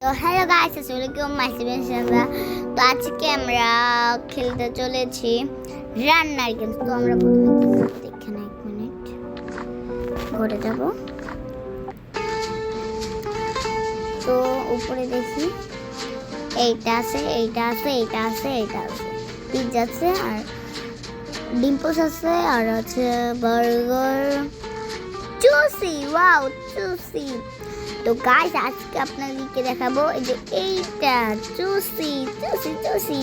তো hello guys, আসলে কি মাইসিমেশনরা তো আজকে আমরা খেলতে চলেছি রান্নার গেমস। তো আমরা প্রথমে কি করব দেখেন, 1 মিনিট ঘরে যাব। তো উপরে দেখি এইটা আছে, এইটা আছে, এইটা আছে, এইটা আছে, পিৎজা আছে, আর ডিম্পলস আছে, আর আছে বার্গার, জুসি, ওয়াও জুসি। তো গাইস আজকে আপনাদেরকে দেখাবো এই যে এইটা জুসি জুসি জুসি।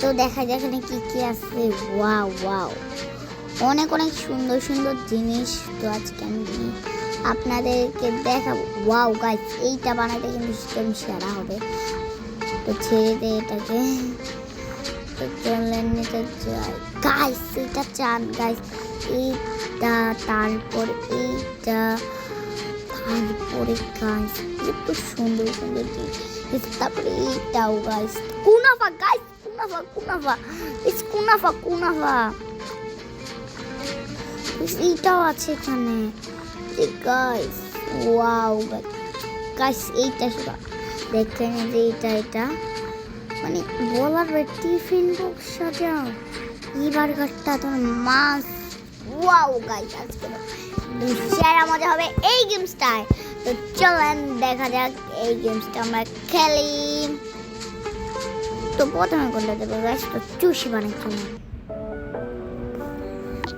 তো দেখা যাক এখানে কি কি আছে। ওয়াও ওয়াও, অনেক অনেক সুন্দর সুন্দর জিনিস। তো আজকে আমি আপনাদেরকে দেখাবো। ওয়াও গাইস, এইটা বানাতে কিন্তু সিস্টেম সেরা হবে। তো ছেড়ে দে এটাকে। তো চলেন নিতে যাই গাইস। এটা চান গাইস, এইটা, তারপর এইটা, তারপরে গাইস এত সুন্দর সুন্দর জিনিস। তারপরে এইটাও গাইস, কুনাফা গাইস, কুনাফা কুনাফা, ইটস কুনাফা কুনাফা। এইটাও আছে এখানে গাইস। ওয়াও গাইস, এইটা শুধু দেখেন যে এটা এটা মানে বলার টিফিন বক্স সাজাও। এই বার্গারটা তোমার মাছ। ওয়াও গাইস, আজকে সেরা মজা হবে এই গেমসটায়। তো চলেন দেখা যাক এই গেমসটা আমরা খেলি। তো প্রথমে কোনটা দেবো গাইস? তো চুষি বানাচ্ছি।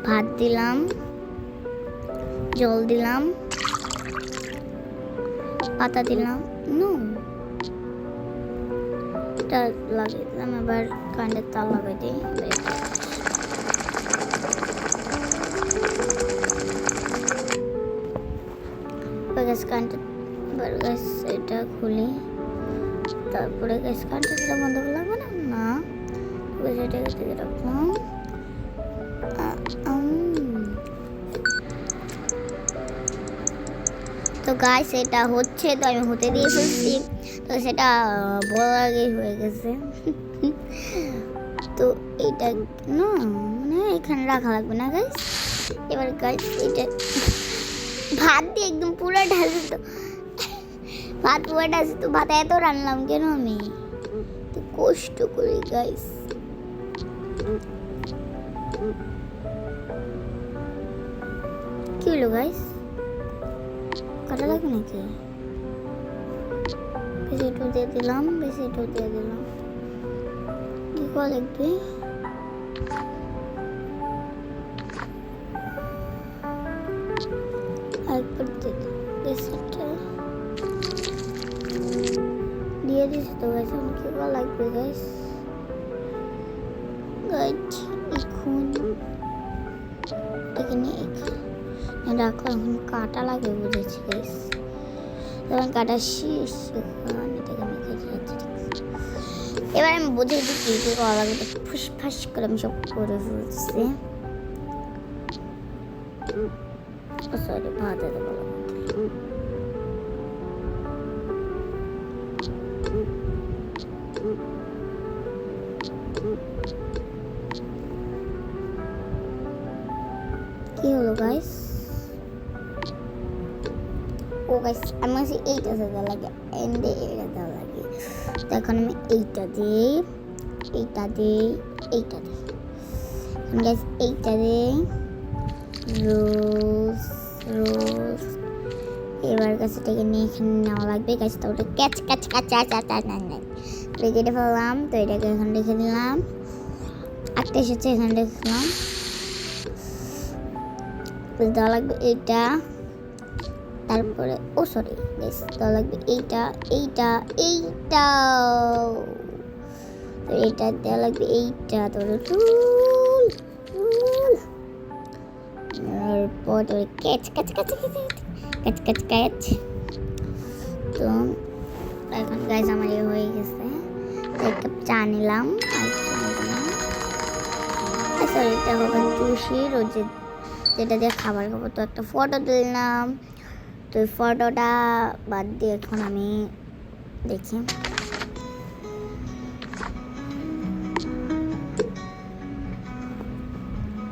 ভাত দিলাম, জল দিলাম, পাতা দিলাম, এটা লাগিয়ে দিলাম। এবার কারেন্টের তার লাগাই দিই। এটা খুলি, তারপরে গ্যাস কারেন্টটা বন্ধ করে লাগবে না না সেটা রাখলাম। তো গাইস এটা হচ্ছে, তো আমি হতে দিয়ে ফেলছি। তো সেটা বলার আগেই হয়ে গেছে। তো এইটা না মানে এখানে রাখা লাগবে না গাইস। এবার গাইস এটা ভাত দিয়ে একদম পুরো ঢালছে। তো ভাত পুরো ঢালছে, তো ভাত এত রান্নাম কেন আমি? তো কষ্ট করি গাইস। কি হলো গাইস? কাটা লাগবে নাকি? বেশি একটু দিয়ে দিলাম, বেশি একটু দিয়ে দিলাম। কি করা লাগবে? আরেকবার দিয়ে দিচ্ছি। তো গাইস এখন কি করা লাগবে গাইস? এখন এটাকে নিয়ে রাখো। এখন কাটা লাগে, বুঝেছি গাইস। তখন কাটা শেষ। এটাকে মেখে যাচ্ছি। এবার আমি বুঝেছি কি কি করা লাগবে। ফুস ফাঁস করে আমি সব করে ফেলছি। সরি, ভাত দেবো। কি হলো গাইস? ও গাইস, আমার কাছে এইটা দেওয়া লাগে, এন্ডে এটা দেওয়া লাগে। তো এখন আমি এইটা দিই, এইটা দিই, এইটা দিই। গাইস এইটা দিই, রোজ রোজ। এবার গাছটাকে নিয়ে এখানে নেওয়া লাগবে গাছ। তো ওটা ক্যাচ ক্যাচ ক্যাচ কেটে ফেললাম। তো এটাকে এখানে রেখে দিলাম। একটা এসেছে, এখানে রেখলাম। দেওয়া লাগবে এইটা, তারপরে ও সরি গাইস দেওয়া লাগবে এইটা, এইটা, এইটা। তো এইটা দেওয়া লাগবে এইটা। তারপর catch catch catch catch catch catch. তো এখন গাইস আমার এ হয়ে গেছে। এক কাপ চা নিলাম। সরি, এটা হবে জুসি, রোজে যেটা দিয়ে খাবার খাবো। তো একটা ফটো দিলাম। তো এই ফটোটা বাদ দিয়ে এখন আমি দেখি।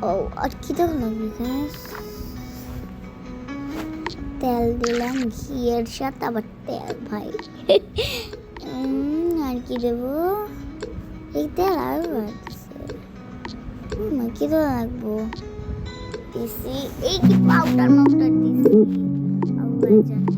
ও আর কি দেখো লাগবে গাইস? তেল দিলাম, ঘিয়ের সাথে আবার তেল ভাই। আর কি দেবো? এই তেল আর কি তো লাগবো? দিছি এই কি পাউডার মাউডার দিছি, আল্লাহ জানে।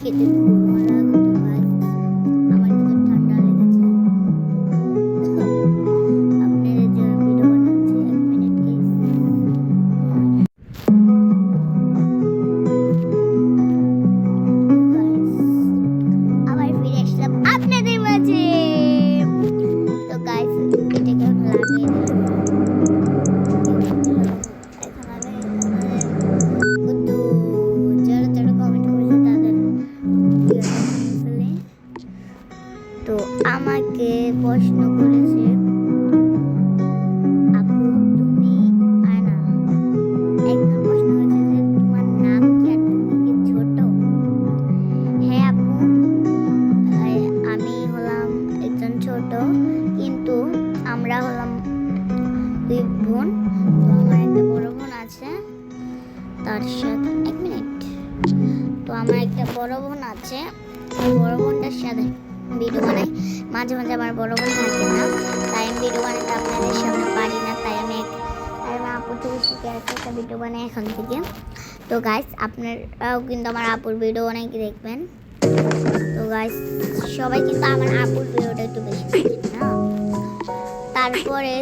খেতে খুব ভালো লাগতো, আমার কিন্তু ঠান্ডা লেগেছে। আপনাদের জন্য ভিডিও বানাচ্ছি, 1 মিনিট প্লিজ। আবার ফিরে আসলাম আপনাদের মাঝে। তো গাইস এটাকে লাগিয়ে দিলাম। তো আমাকে প্রশ্ন করেছে, আপু তুমি আয়না একজন প্রশ্ন করেছে যে তোমার নাম কি আর তুমি কি ছোট? হ্যাঁ আপু, আমি হলাম একজন ছোট, কিন্তু আমরা হলাম 2 বোন। তো আমার একটা বড় বোন আছে, তার সাথে 1 মিনিট। তো আমার একটা বড় বোন আছে, বড় বোনটার সাথে ভিডিও বানাই। মাঝে মাঝে আমার বড় বোন থাকে না, তাই আমি ভিডিও বানাতে আপনাদের সামনে পারি না, তাই আমি আপুর থেকে শিখে একটা ভিডিও বানাই এখন থেকে। তো গাইস আপনারাও কিন্তু আমার আপুর ভিডিও অনেক দেখবেন। তো গাইস সবাই কিন্তু আমার আপুর ভিডিওটা একটু বেশি দেখেন না। তারপরে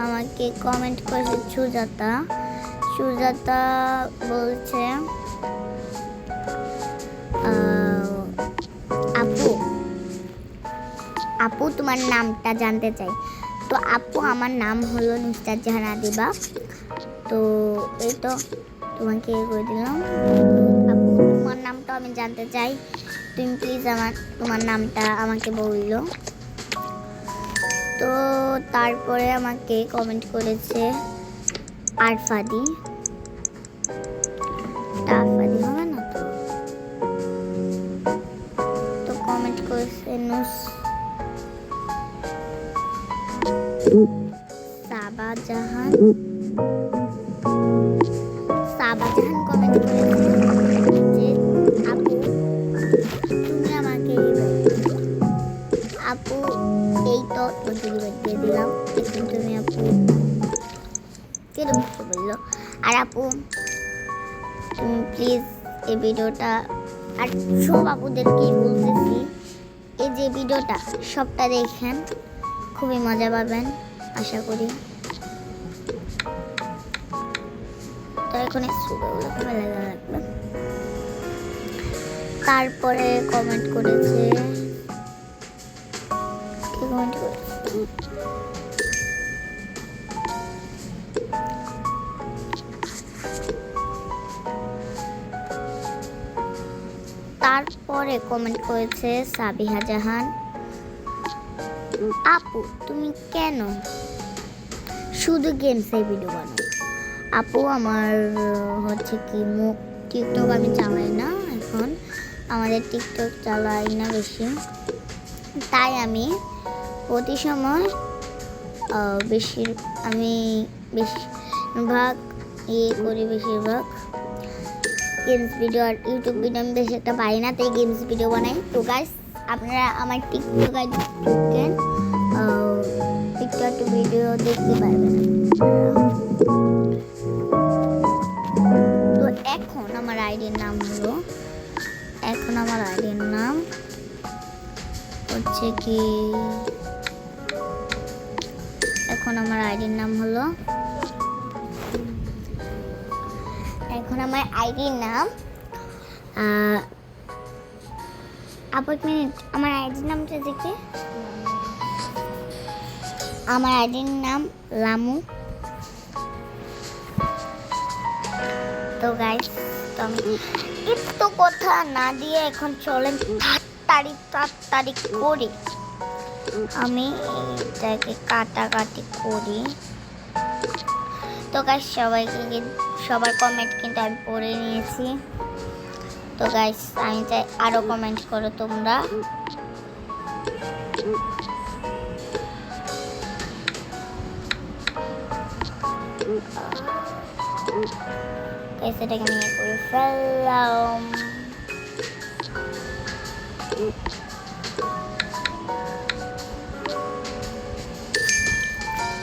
আমাকে কমেন্ট করেছে সুজাতা বলছে, আপু তোমার নামটা জানতে চাই। তো আপু আমার নাম হলো নুসরাত জাহান আদিবা। তো এই তো তোমাকে করে দিলাম। আপু তোমার নামটা আমি জানতে চাই, তুমি প্লিজ তোমার নামটা আমাকে বললো। তো তারপরে আমাকে কমেন্ট করেছে আরফাদি হবে না তো কমেন্ট করেছে সাবা জাহান কমেন্ট করেছে যে আপু তুমি আমাকে আপু এই তো ডেলিভারি দিয়ে দিলাম, এখন তুমি আপু কিরকম বললো। আর আপু তুমি প্লিজ এই ভিডিওটা, আর সব আপুদেরকেই বলতেছি এই যে ভিডিওটা সবটা দেখেন, খুবই মজা পাবেন আশা করি। তো এখন লাগবে। তারপরে কমেন্ট করেছে তারপরে কমেন্ট করেছে সাবিহা জাহান, আপু তুমি কেন শুধু গেমসের ভিডিও বানাও? আপু আমার হচ্ছে কি টিকটক আমি চালাই না, এখন আমাদের টিকটক চালাই না বেশি, তাই আমি প্রতি সময় বেশিরভাগ করি, বেশিরভাগ গেমস ভিডিও আর ইউটিউব ভিডিও আমি বেশি একটা পারি না, তাই গেমস ভিডিও বানাই। তো গাইস আপনারা আমার টিকটকে ঢুকেন, টিকটক ভিডিও দেখতে পারবেন। তো এখন আমার আইডির নাম হচ্ছে কি, এখন আমার আইডির নাম মিনিট, আমার আইডির নামটা দেখে, আমার আইডির নাম লামু। তো গাইস একটু কথা না দিয়ে এখন চলেন তাড়াতাড়ি করি, আমি এটাকে কাটাকাটি করি। তো গাইস সবার কমেন্ট কিন্তু আমি পড়ে নিয়েছি। তো গাইস আমি চাই আরো কমেন্ট করো তোমরা। এটাকে নিয়ে করে ফেললাম।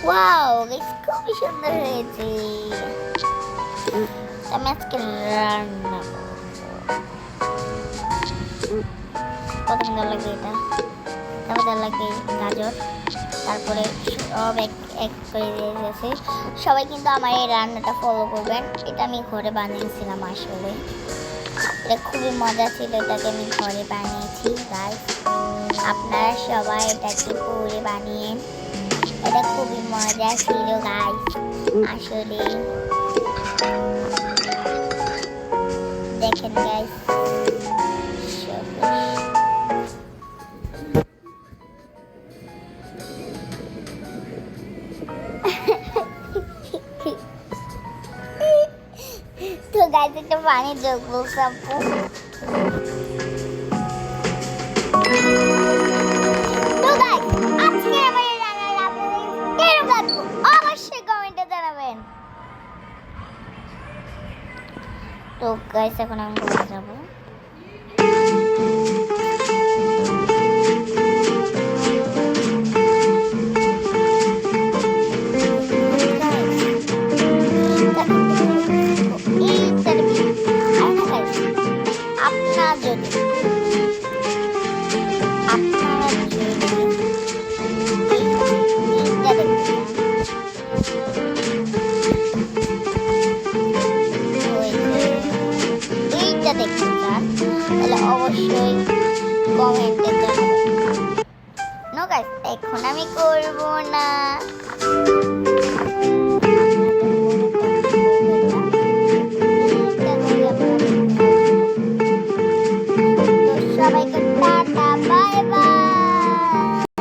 ওয়াও গাইস খুবই সুন্দর হয়েছে। আমি আজকে রান্না কত সুন্দর লাগে এটা। তারপরে লাগে গাজর, তারপরে সব এক করে দিয়ে দিয়েছে। সবাই কিন্তু আমার এই রান্নাটা ফলো করবেন। এটা আমি ঘরে বানিয়েছিলাম, আসলে এটা খুবই মজা ছিল। এটাকে আমি ঘরে বানিয়েছি গাইস, আপনারা সবাই এটাকে পরে বানিয়ে, এটা খুবই মজা ছিল গাইস। আসলে দেখেন গাইস, তো গাইস একটা পানি যোগ বলছে আপু। তো গাইস আজকে আমার এই রান্নাটা আপনাদের কেমন লাগলো অবশ্যই কমেন্টে জানাবেন। তো গাইস এখন আমি ঘরে যাবো। অবশ্যই কমেন্টে জানাবেন। নো গাইস এখন আমি করব না।